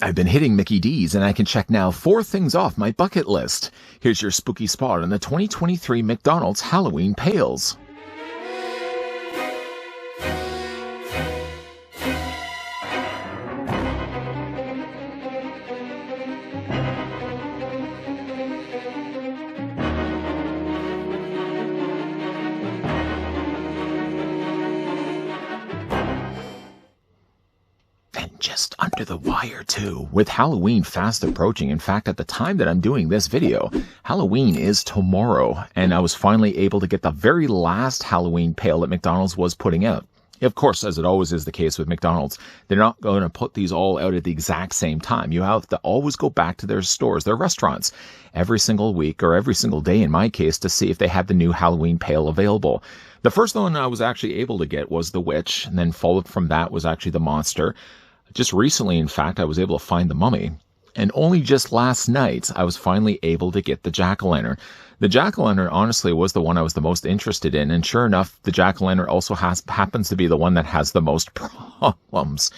I've been hitting Mickey D's, and I can check now 4 things off my bucket list. Here's your spooky spot on the 2023 McDonald's Halloween Pails. Just under the wire, too. With Halloween fast approaching, in fact, at the time that I'm doing this video, Halloween is tomorrow, and I was finally able to get the very last Halloween pail that McDonald's was putting out. Of course, as it always is the case with McDonald's, they're not going to put these all out at the exact same time. You have to always go back to their stores, their restaurants, every single week, or every single day in my case, to see if they have the new Halloween pail available. The first one I was actually able to get was the Witch, and then followed from that was actually the Monster. Just recently, in fact, I was able to find the Mummy, and only just last night, I was finally able to get the Jack-o'-lantern. The Jack-o'-lantern, honestly, was the one I was the most interested in, and sure enough, the Jack-o'-lantern also happens to be the one that has the most problems.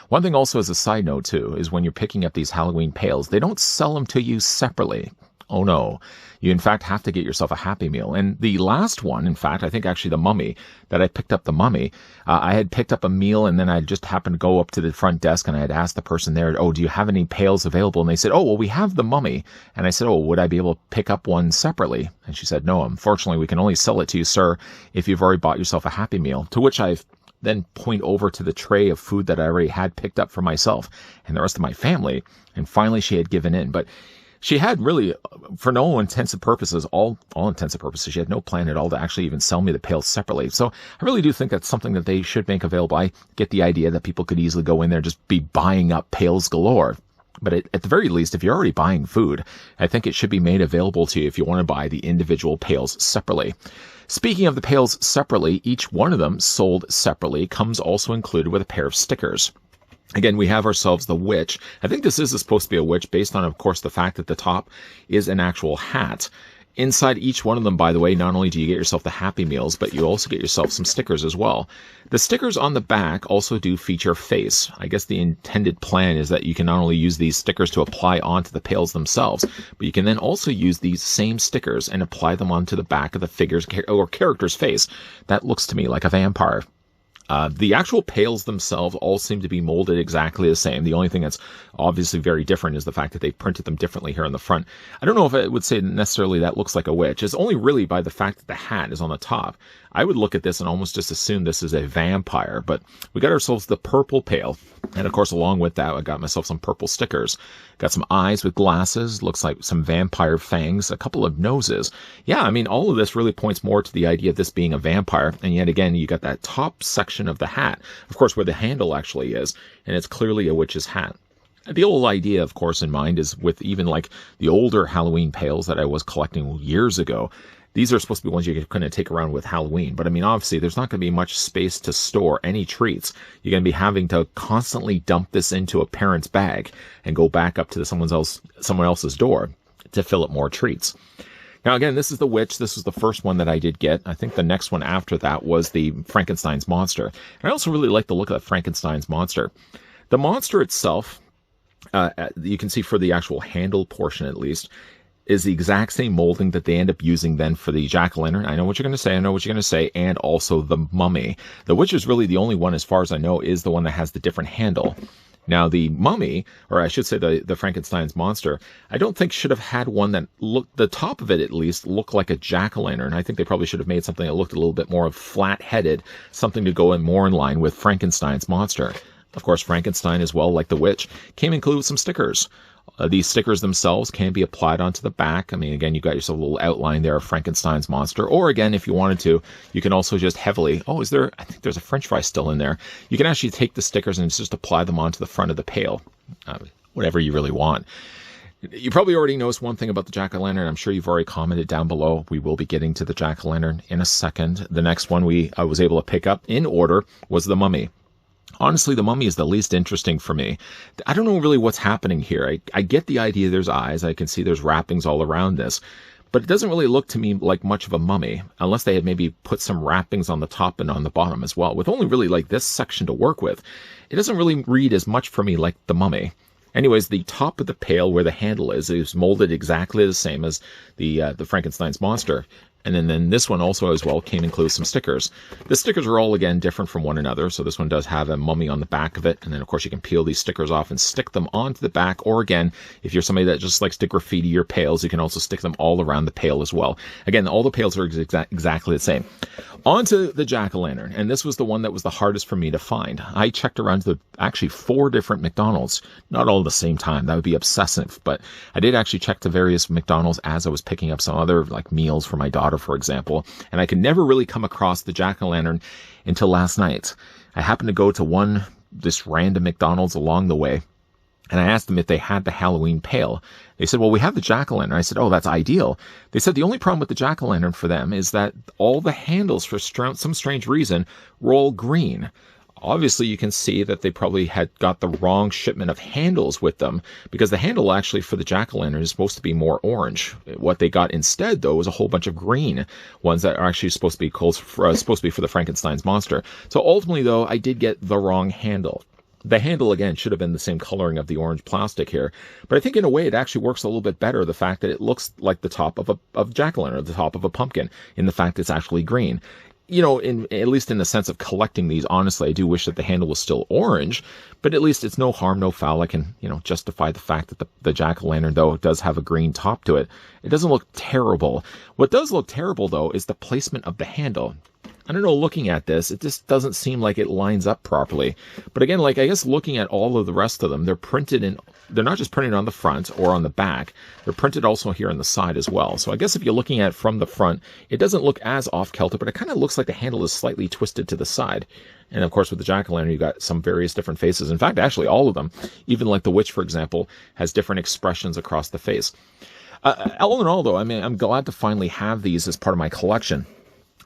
One thing also as a side note, too, is when you're picking up these Halloween pails, they don't sell them to you separately. Oh no. You in fact have to get yourself a Happy Meal. And the last one, in fact, I think actually the Mummy, that I picked up the Mummy, I had picked up a meal and then I just happened to go up to the front desk and I had asked the person there, oh, do you have any pails available? And they said, oh, well, we have the Mummy. And I said, oh, would I be able to pick up one separately? And she said, no, unfortunately, we can only sell it to you, sir, if you've already bought yourself a Happy Meal. To which I've then point over to the tray of food that I already had picked up for myself and the rest of my family. And finally, she had given in. But she had really, for no intents and purposes, all intents and purposes, she had no plan at all to actually even sell me the pails separately. So I really do think that's something that they should make available. I get the idea that people could easily go in there and just be buying up pails galore. But at the very least, if you're already buying food, I think it should be made available to you if you want to buy the individual pails separately. Speaking of the pails separately, each one of them sold separately comes also included with a pair of stickers. Again, we have ourselves the Witch. I think this is supposed to be a witch based on, of course, the fact that the top is an actual hat. Inside each one of them, by the way, not only do you get yourself the Happy Meals, but you also get yourself some stickers as well. The stickers on the back also do feature face. I guess the intended plan is that you can not only use these stickers to apply onto the pails themselves, but you can then also use these same stickers and apply them onto the back of the figure's or character's face. That looks to me like a vampire. The actual pails themselves all seem to be molded exactly the same. The only thing that's obviously very different is the fact that they printed them differently here on the front. I don't know if I would say necessarily that looks like a witch. It's only really by the fact that the hat is on the top. I would look at this and almost just assume this is a vampire, but we got ourselves the purple pail. And of course, along with that, I got myself some purple stickers. Got some eyes with glasses, looks like some vampire fangs, a couple of noses. Yeah, I mean, all of this really points more to the idea of this being a vampire. And yet again, you got that top section of the hat, of course, where the handle actually is, and it's clearly a witch's hat. The old idea, of course, in mind is with even like the older Halloween pails that I was collecting years ago. These are supposed to be ones you're going to take around with Halloween. But I mean, obviously, there's not going to be much space to store any treats. You're going to be having to constantly dump this into a parent's bag and go back up to someone else's door to fill up more treats. Now, again, this is the Witch. This was the first one that I did get. I think the next one after that was the Frankenstein's Monster. I also really like the look of the Frankenstein's Monster. The monster itself, you can see for the actual handle portion at least, is the exact same molding that they end up using then for the Jack-o'-lantern. I know what you're going to say, and also the Mummy. The Witch is really the only one, as far as I know, is the one that has the different handle. Now, the Mummy, or I should say the Frankenstein's Monster, I don't think should have had one that looked, the top of it at least, looked like a Jack-o'-lantern. I think they probably should have made something that looked a little bit more flat-headed, something to go in more in line with Frankenstein's Monster. Of course, Frankenstein as well, like the Witch, came included with some stickers. These stickers themselves can be applied onto the back. I mean, again, you got yourself a little outline there of Frankenstein's Monster. Or again, if you wanted to, you can also just heavily, I think there's a French fry still in there. You can actually take the stickers and just apply them onto the front of the pail. Whatever you really want. You probably already noticed one thing about the Jack-o'-lantern. I'm sure you've already commented down below. We will be getting to the Jack-o'-lantern in a second. The next one I was able to pick up in order was the Mummy. Honestly, the Mummy is the least interesting for me. I don't know really what's happening here. I get the idea there's eyes. I can see there's wrappings all around this. But it doesn't really look to me like much of a mummy, unless they had maybe put some wrappings on the top and on the bottom as well. With only really like this section to work with, it doesn't really read as much for me like the Mummy. Anyways, the top of the pail where the handle is molded exactly the same as the Frankenstein's monster. And then this one also as well came include some stickers. The stickers are all, again, different from one another. So this one does have a mummy on the back of it. And then, of course, you can peel these stickers off and stick them onto the back. Or, again, if you're somebody that just likes to graffiti your pails, you can also stick them all around the pail as well. Again, all the pails are exactly the same. On to the jack-o'-lantern. And this was the one that was the hardest for me to find. I checked around to actually 4 different McDonald's. Not all at the same time. That would be obsessive. But I did actually check to various McDonald's as I was picking up some other like meals for my daughter, for example, and I could never really come across the jack-o'-lantern until last night. I happened to go to this random McDonald's along the way, and I asked them if they had the Halloween pail. They said, well, we have the jack-o'-lantern. I said, oh, that's ideal. They said the only problem with the jack-o'-lantern for them is that all the handles, for some strange reason, were all green. Obviously, you can see that they probably had got the wrong shipment of handles with them, because the handle actually for the jack-o'-lantern is supposed to be more orange. What they got instead, though, was a whole bunch of green ones that are actually supposed to be for the Frankenstein's monster. So ultimately, though, I did get the wrong handle. The handle, again, should have been the same coloring of the orange plastic here. But I think in a way it actually works a little bit better, the fact that it looks like the top of jack-o'-lantern, or the top of a pumpkin, in the fact it's actually green. You know, at least in the sense of collecting these, honestly, I do wish that the handle was still orange, but at least it's no harm, no foul. I can, justify the fact that the jack-o'-lantern, though it does have a green top to it, it doesn't look terrible. What does look terrible, though, is the placement of the handle. I don't know, looking at this, it just doesn't seem like it lines up properly. But again, I guess looking at all of the rest of them, they're not just printed on the front or on the back, they're printed also here on the side as well. So I guess if you're looking at it from the front, it doesn't look as off-kilter, but it kind of looks like the handle is slightly twisted to the side. And of course, with the jack-o'-lantern, you've got some various different faces. In fact, actually, all of them, even like the witch, for example, has different expressions across the face. All in all, though, I mean, I'm glad to finally have these as part of my collection.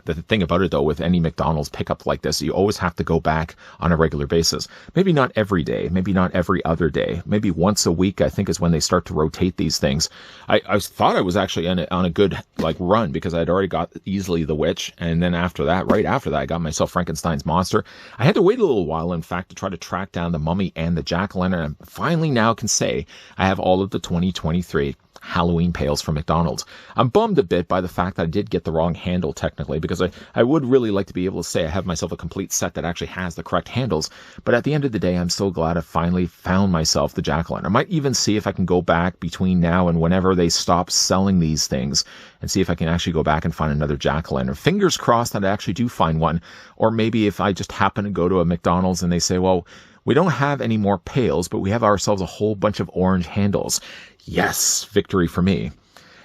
The thing about it, though, with any McDonald's pickup like this, you always have to go back on a regular basis. Maybe not every day, maybe not every other day, maybe once a week, I think, is when they start to rotate these things. I thought I was actually on a good run, because I'd already got easily the witch, and then right after that, I got myself Frankenstein's monster. I had to wait a little while, in fact, to try to track down the mummy and the jack-o'-lantern. I finally now can say I have all of the 2023 Halloween pails from McDonald's. I'm bummed a bit by the fact that I did get the wrong handle technically, because I would really like to be able to say I have myself a complete set that actually has the correct handles. But at the end of the day, I'm so glad I finally found myself the jack-o'-lantern. I might even see if I can go back between now and whenever they stop selling these things and see if I can actually go back and find another jack-o'-lantern. Fingers crossed that I actually do find one. Or maybe if I just happen to go to a McDonald's and they say, well, we don't have any more pails, but we have ourselves a whole bunch of orange handles. Yes, victory for me.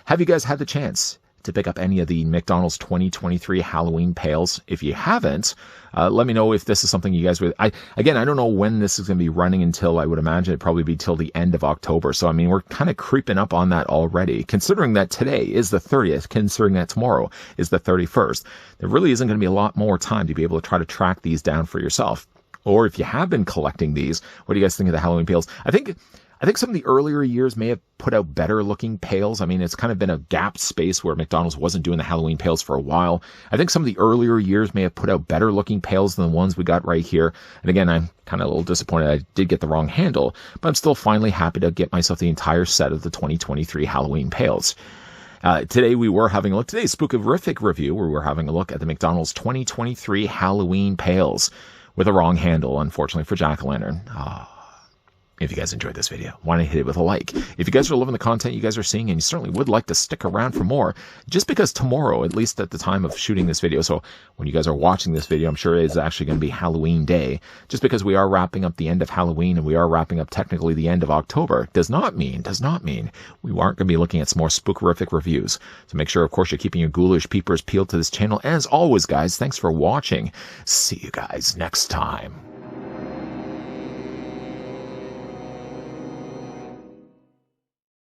Have you guys had the chance to pick up any of the McDonald's 2023 Halloween pails? If you haven't, let me know if this is something you guys would... I don't know when this is going to be running until. I would imagine it'd probably be till the end of October. So, I mean, we're kind of creeping up on that already. Considering that today is the 30th, considering that tomorrow is the 31st, there really isn't going to be a lot more time to be able to try to track these down for yourself. Or if you have been collecting these, what do you guys think of the Halloween pails? I think some of the earlier years may have put out better looking pails. I mean, it's kind of been a gap space where McDonald's wasn't doing the Halloween pails for a while. I think some of the earlier years may have put out better looking pails than the ones we got right here. And again, I'm kind of a little disappointed I did get the wrong handle, but I'm still finally happy to get myself the entire set of the 2023 Halloween pails. Today we were having a look, today's Spookerific review, where we're having a look at the McDonald's 2023 Halloween pails with a wrong handle, unfortunately, for jack-o'-lantern. If you guys enjoyed this video, why not hit it with a like? If you guys are loving the content you guys are seeing, and you certainly would like to stick around for more, just because tomorrow, at least at the time of shooting this video, so when you guys are watching this video, I'm sure it is actually going to be Halloween day, just because we are wrapping up the end of Halloween and we are wrapping up technically the end of October, does not mean we aren't going to be looking at some more spookerific reviews. So make sure, of course, you're keeping your ghoulish peepers peeled to this channel. As always, guys, thanks for watching. See you guys next time.